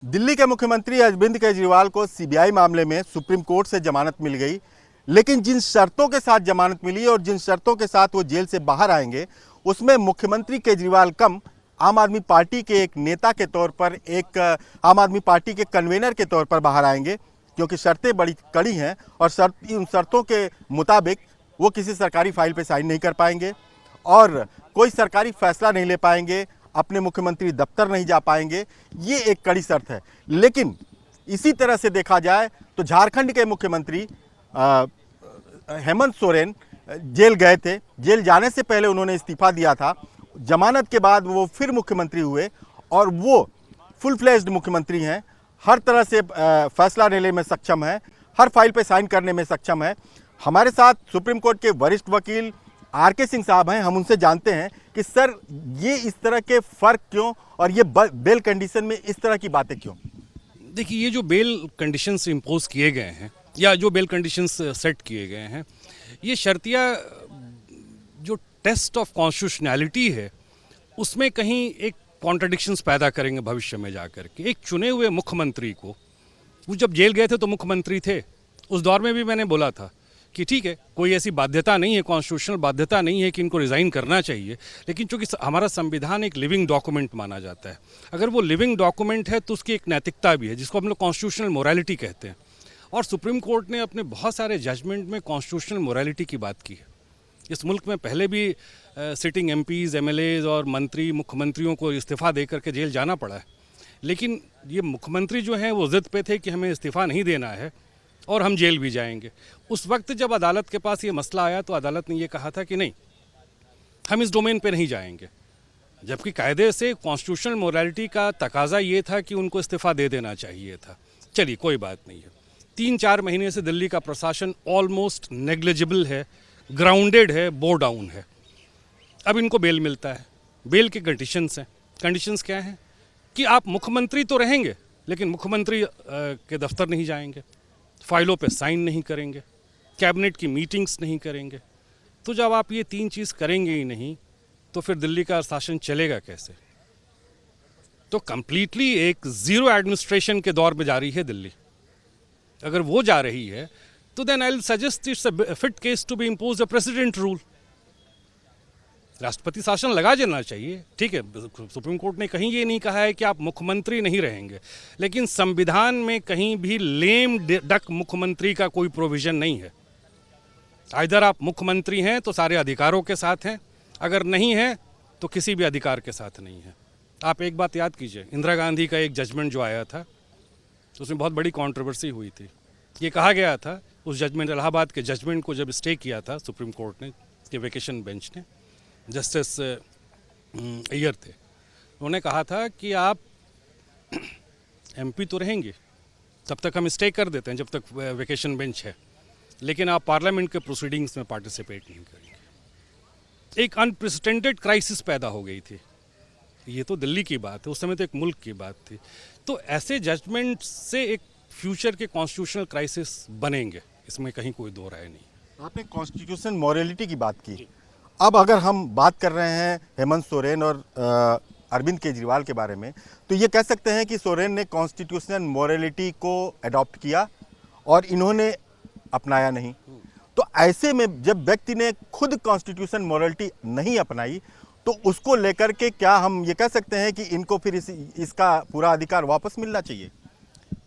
दिल्ली के मुख्यमंत्री अरविंद केजरीवाल को सीबीआई मामले में सुप्रीम कोर्ट से जमानत मिल गई, लेकिन जिन शर्तों के साथ जमानत मिली और जिन शर्तों के साथ वो जेल से बाहर आएंगे, उसमें मुख्यमंत्री केजरीवाल कम आम आदमी पार्टी के एक नेता के तौर पर, एक आम आदमी पार्टी के कन्वेनर के तौर पर बाहर आएंगे, क्योंकि शर्तें बड़ी कड़ी हैं और उन शर्तों के मुताबिक वो किसी सरकारी फाइल पर साइन नहीं कर पाएंगे और कोई सरकारी फैसला नहीं ले पाएंगे, अपने मुख्यमंत्री दफ्तर नहीं जा पाएंगे। ये एक कड़ी शर्त है। लेकिन इसी तरह से देखा जाए तो झारखंड के मुख्यमंत्री हेमंत सोरेन जेल गए थे। जेल जाने से पहले उन्होंने इस्तीफा दिया था। जमानत के बाद वो फिर मुख्यमंत्री हुए और वो फुल फ्लेज्ड मुख्यमंत्री हैं। हर तरह से फैसला लेने में सक्षम है, हर फाइल पे साइन करने में सक्षम है। हमारे साथ सुप्रीम कोर्ट के वरिष्ठ वकील आर.के. सिंह साहब हैं। हम उनसे जानते हैं कि सर, ये इस तरह के फर्क क्यों और ये बेल कंडीशन में इस तरह की बातें क्यों? देखिए, ये जो बेल कंडीशंस इम्पोज किए गए हैं या जो बेल कंडीशंस सेट किए गए हैं, ये शर्तिया जो टेस्ट ऑफ कॉन्स्टिट्यूशनैलिटी है उसमें कहीं एक कॉन्ट्रडिक्शंस पैदा करेंगे भविष्य में जाकर के। एक चुने हुए मुख्यमंत्री को, वो जब जेल गए थे तो मुख्यमंत्री थे, उस दौर में भी मैंने बोला था कि ठीक है, कोई ऐसी बाध्यता नहीं है, कॉन्स्टिट्यूशनल बाध्यता नहीं है कि इनको रिज़ाइन करना चाहिए, लेकिन चूंकि हमारा संविधान एक लिविंग डॉक्यूमेंट माना जाता है, अगर वो लिविंग डॉक्यूमेंट है तो उसकी एक नैतिकता भी है, जिसको हम लोग कॉन्स्टिट्यूशनल मोरालिटी कहते हैं। और सुप्रीम कोर्ट ने अपने बहुत सारे जजमेंट में कॉन्स्टिट्यूशनल मोरालिटी की बात की है। इस मुल्क में पहले भी सिटिंग एमपीज़, एमएलएज और मंत्री, मुख्यमंत्रियों को इस्तीफ़ा दे करके जेल जाना पड़ा है, लेकिन ये मुख्यमंत्री जो हैं वो ज़िद पे थे कि हमें इस्तीफ़ा नहीं देना है और हम जेल भी जाएंगे। उस वक्त जब अदालत के पास ये मसला आया तो अदालत ने ये कहा था कि नहीं, हम इस डोमेन पे नहीं जाएंगे, जबकि कायदे से कॉन्स्टिट्यूशनल मोरालिटी का तकाजा ये था कि उनको इस्तीफ़ा दे देना चाहिए था। चलिए, कोई बात नहीं है। 3-4 महीने से दिल्ली का प्रशासन ऑलमोस्ट नेग्लिजिबल है, ग्राउंडेड है, बो डाउन है। अब इनको बेल मिलता है। बेल के कंडीशंस हैं। कंडीशंस क्या हैं कि आप मुख्यमंत्री तो रहेंगे, लेकिन मुख्यमंत्री के दफ्तर नहीं जाएंगे, फाइलों पे साइन नहीं करेंगे, कैबिनेट की मीटिंग्स नहीं करेंगे। तो जब आप ये 3 चीज़ करेंगे ही नहीं तो फिर दिल्ली का शासन चलेगा कैसे? तो कंप्लीटली एक ज़ीरो एडमिनिस्ट्रेशन के दौर में जा रही है दिल्ली। अगर वो जा रही है तो then I will suggest it's a fit case to be impose a president rule. राष्ट्रपति शासन लगा देना चाहिए, ठीक है। सुप्रीम कोर्ट ने कहीं ये नहीं कहा है कि आप मुख्यमंत्री नहीं रहेंगे, लेकिन संविधान में कहीं भी लेम डक मुख्यमंत्री का कोई प्रोविजन नहीं है। इधर आप मुख्यमंत्री हैं तो सारे अधिकारों के साथ हैं, अगर नहीं है तो किसी भी अधिकार के साथ नहीं है। आप एक बात याद कीजिए, इंदिरा गांधी का एक जजमेंट जो आया था उसमें बहुत बड़ी कंट्रोवर्सी हुई थी। ये कहा गया था, उस जजमेंट, इलाहाबाद के जजमेंट को जब स्टे किया था सुप्रीम कोर्ट ने, कि वेकेशन बेंच ने, जस्टिस अय्यर थे, उन्होंने कहा था कि आप एमपी तो रहेंगे, तब तक हम स्टे कर देते हैं जब तक वेकेशन बेंच है, लेकिन आप पार्लियामेंट के प्रोसीडिंग्स में पार्टिसिपेट नहीं करेंगे। एक अनप्रेसिडेंटेड क्राइसिस पैदा हो गई थी। ये तो दिल्ली की बात है, उस समय तो एक मुल्क की बात थी। तो ऐसे जजमेंट से एक फ्यूचर के कॉन्स्टिट्यूशनल क्राइसिस बनेंगे, इसमें कहीं कोई दो राय नहीं। आपने कॉन्स्टिट्यूशन मॉरलिटी की बात की। अब अगर हम बात कर रहे हैं हेमंत सोरेन और अरविंद केजरीवाल के बारे में, तो ये कह सकते हैं कि सोरेन ने कॉन्स्टिट्यूशनल मॉरलिटी को अडॉप्ट किया और इन्होंने अपनाया नहीं। तो ऐसे में जब व्यक्ति ने खुद कॉन्स्टिट्यूशन मॉरलिटी नहीं अपनाई तो उसको लेकर के क्या हम ये कह सकते हैं कि इनको फिर इसका पूरा अधिकार वापस मिलना चाहिए?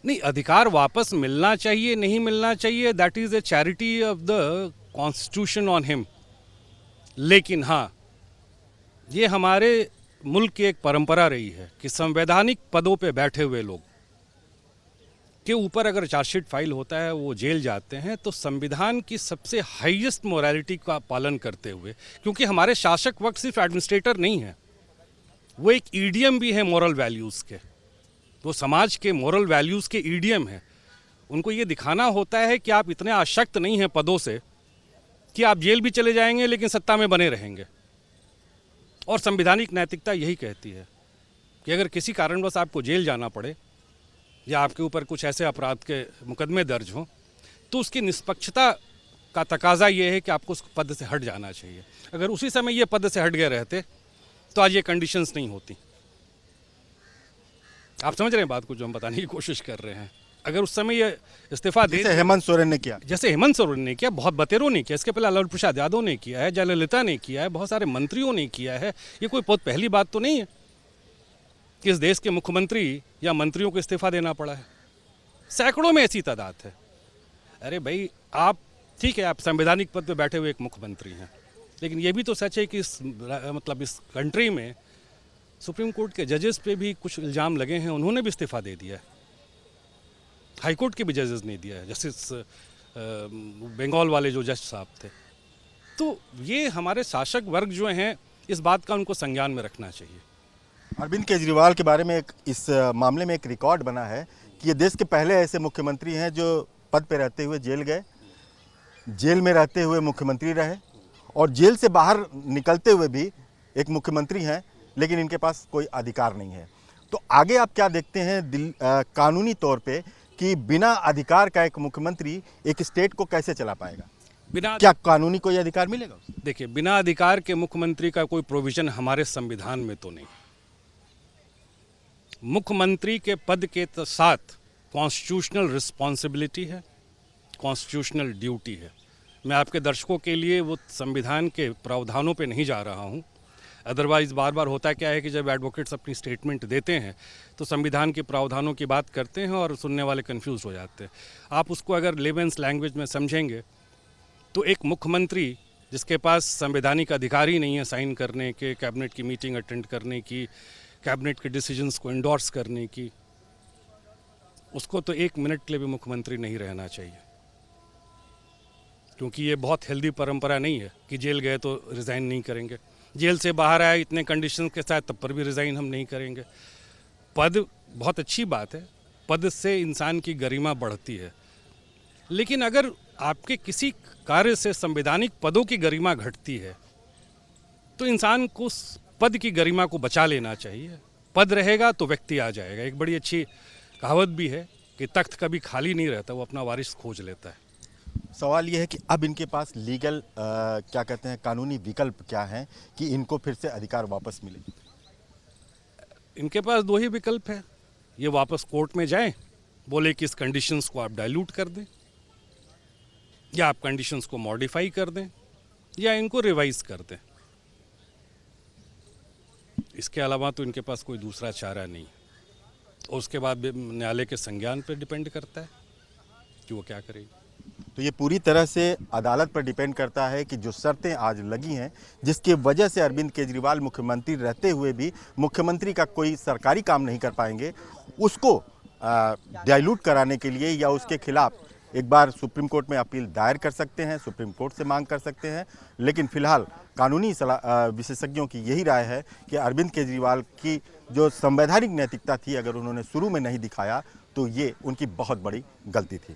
नहीं, अधिकार वापस मिलना चाहिए, नहीं मिलना चाहिए, that is a charity of the constitution on him. लेकिन हाँ, ये हमारे मुल्क की एक परंपरा रही है कि संवैधानिक पदों पे बैठे हुए लोग के ऊपर अगर चार्जशीट फाइल होता है, वो जेल जाते हैं, तो संविधान की सबसे हाईएस्ट मोरालिटी का पालन करते हुए, क्योंकि हमारे शासक वर्ग सिर्फ एडमिनिस्ट्रेटर नहीं है, वो एक ईडीएम भी है मॉरल वैल्यूज़ के, वो समाज के मॉरल वैल्यूज़ के ईडीएम है। उनको ये दिखाना होता है कि आप इतने आसक्त नहीं हैं पदों से कि आप जेल भी चले जाएंगे लेकिन सत्ता में बने रहेंगे। और संवैधानिक नैतिकता यही कहती है कि अगर किसी कारणवश आपको जेल जाना पड़े या आपके ऊपर कुछ ऐसे अपराध के मुकदमे दर्ज हों, तो उसकी निष्पक्षता का तकाजा ये है कि आपको उस पद से हट जाना चाहिए। अगर उसी समय ये पद से हट गए रहते तो आज ये कंडीशंस नहीं होती। आप समझ रहे हैं बात को जो हम बताने की कोशिश कर रहे हैं। अगर उस समय ये इस्तीफा दे जैसे हेमंत सोरेन ने किया, जैसे हेमंत सोरेन ने किया, बहुत बतेरों ने किया, इसके पहले लालू प्रसाद यादव ने किया है, जयललिता ने किया है, बहुत सारे मंत्रियों ने किया है। ये कोई बहुत पहली बात तो नहीं है कि इस देश के मुख्यमंत्री या मंत्रियों को इस्तीफा देना पड़ा है। सैकड़ों में ऐसी तादाद है। अरे भाई, आप ठीक है, आप संवैधानिक पद पे बैठे हुए एक मुख्यमंत्री हैं, लेकिन ये भी तो सच है कि इस कंट्री में सुप्रीम कोर्ट के जजेस पे भी कुछ इल्ज़ाम लगे हैं, उन्होंने भी इस्तीफा दे दिया है। हाई कोर्ट के भी जजेस ने दिया है, जस्टिस बंगाल वाले जो जज साहब थे। तो ये हमारे शासक वर्ग जो हैं, इस बात का उनको संज्ञान में रखना चाहिए। अरविंद केजरीवाल के बारे में इस मामले में एक रिकॉर्ड बना है कि ये देश के पहले ऐसे मुख्यमंत्री हैं जो पद पे रहते हुए जेल गए, जेल में रहते हुए मुख्यमंत्री रहे, और जेल से बाहर निकलते हुए भी एक मुख्यमंत्री हैं, लेकिन इनके पास कोई अधिकार नहीं है। तो आगे आप क्या देखते हैं कानूनी तौर पे कि बिना अधिकार का एक मुख्यमंत्री एक स्टेट को कैसे चला पाएगा? क्या कानूनी कोई अधिकार मिलेगा उसे? देखिए, बिना अधिकार के मुख्यमंत्री का कोई प्रोविजन हमारे संविधान में तो नहीं। मुख्यमंत्री के पद के साथ कॉन्स्टिट्यूशनल रिस्पॉन्सिबिलिटी है, कॉन्स्टिट्यूशनल ड्यूटी है। मैं आपके दर्शकों के लिए वो संविधान के प्रावधानों पे नहीं जा रहा हूँ। अदरवाइज़ बार बार होता क्या है कि जब एडवोकेट्स अपनी स्टेटमेंट देते हैं तो संविधान के प्रावधानों की बात करते हैं और सुनने वाले कंफ्यूज हो जाते हैं। आप उसको अगर लेमेन्स लैंग्वेज में समझेंगे तो एक मुख्यमंत्री जिसके पास संवैधानिक अधिकार ही नहीं है साइन करने के, कैबिनेट की मीटिंग अटेंड करने की, कैबिनेट के डिसीजंस को इंडोर्स करने की, उसको तो एक मिनट के लिए भी मुख्यमंत्री नहीं रहना चाहिए। क्योंकि ये बहुत हेल्दी परंपरा नहीं है कि जेल गए तो रिज़ाइन नहीं करेंगे, जेल से बाहर आए इतने कंडीशन के साथ तब पर भी रिज़ाइन हम नहीं करेंगे। पद बहुत अच्छी बात है, पद से इंसान की गरिमा बढ़ती है, लेकिन अगर आपके किसी कार्य से संवैधानिक पदों की गरिमा घटती है तो इंसान को उस पद की गरिमा को बचा लेना चाहिए। पद रहेगा तो व्यक्ति आ जाएगा। एक बड़ी अच्छी कहावत भी है कि तख्त कभी खाली नहीं रहता, वो अपना वारिस खोज लेता है। सवाल ये है कि अब इनके पास लीगल क्या कहते हैं, कानूनी विकल्प क्या हैं कि इनको फिर से अधिकार वापस मिले? इनके पास दो ही विकल्प है। ये वापस कोर्ट में जाएं, बोले कि इस कंडीशंस को आप डाइल्यूट कर दें, या आप कंडीशंस को मॉडिफाई कर दें, या इनको रिवाइज कर दें। इसके अलावा तो इनके पास कोई दूसरा चारा नहीं। और उसके बाद न्यायालय के संज्ञान पर डिपेंड करता है कि वो क्या करेगी। तो ये पूरी तरह से अदालत पर डिपेंड करता है कि जो शर्तें आज लगी हैं, जिसकी वजह से अरविंद केजरीवाल मुख्यमंत्री रहते हुए भी मुख्यमंत्री का कोई सरकारी काम नहीं कर पाएंगे, उसको डाइल्यूट कराने के लिए या उसके खिलाफ एक बार सुप्रीम कोर्ट में अपील दायर कर सकते हैं, सुप्रीम कोर्ट से मांग कर सकते हैं। लेकिन फिलहाल कानूनी विशेषज्ञों की यही राय है कि अरविंद केजरीवाल की जो संवैधानिक नैतिकता थी, अगर उन्होंने शुरू में नहीं दिखाया तो ये उनकी बहुत बड़ी गलती थी।